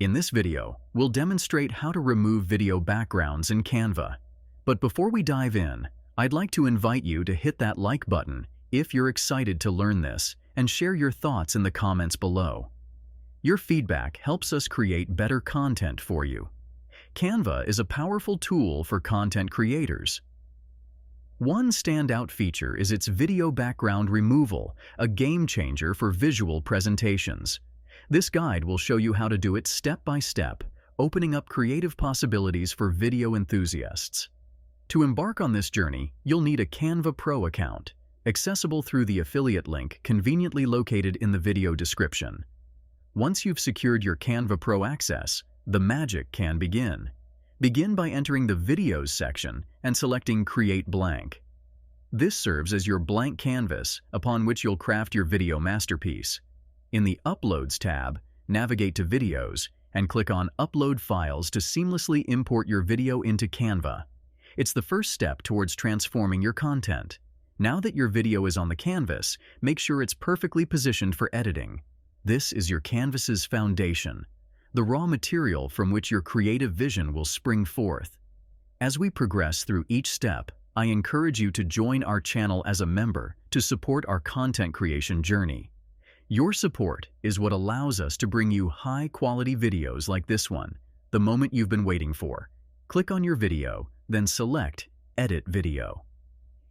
In this video, we'll demonstrate how to remove video backgrounds in Canva. But before we dive in, I'd like to invite you to hit that like button if you're excited to learn this and share your thoughts in the comments below. Your feedback helps us create better content for you. Canva is a powerful tool for content creators. One standout feature is its video background removal, a game changer for visual presentations. This guide will show you how to do it step by step, opening up creative possibilities for video enthusiasts. To embark on this journey, you'll need a Canva Pro account, accessible through the affiliate link conveniently located in the video description. Once you've secured your Canva Pro access, the magic can begin. Begin by entering the Videos section and selecting Create Blank. This serves as your blank canvas upon which you'll craft your video masterpiece. In the Uploads tab, navigate to Videos and click on Upload Files to seamlessly import your video into Canva. It's the first step towards transforming your content. Now that your video is on the canvas, make sure it's perfectly positioned for editing. This is your canvas's foundation, the raw material from which your creative vision will spring forth. As we progress through each step, I encourage you to join our channel as a member to support our content creation journey. Your support is what allows us to bring you high-quality videos like this one, the moment you've been waiting for. Click on your video, then select Edit Video.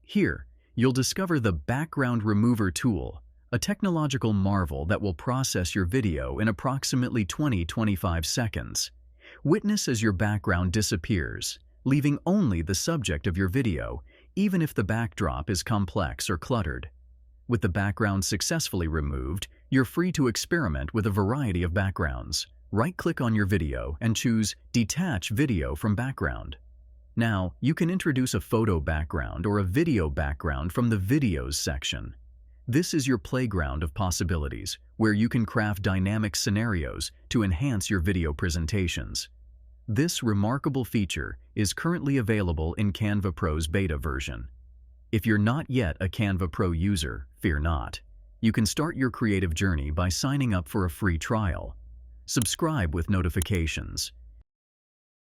Here, you'll discover the Background Remover tool, a technological marvel that will process your video in approximately 20-25 seconds. Witness as your background disappears, leaving only the subject of your video, even if the backdrop is complex or cluttered. With the background successfully removed, you're free to experiment with a variety of backgrounds. Right-click on your video and choose Detach Video from Background. Now, you can introduce a photo background or a video background from the Videos section. This is your playground of possibilities, where you can craft dynamic scenarios to enhance your video presentations. This remarkable feature is currently available in Canva Pro's beta version. If you're not yet a Canva Pro user, fear not. You can start your creative journey by signing up for a free trial. Subscribe with notifications,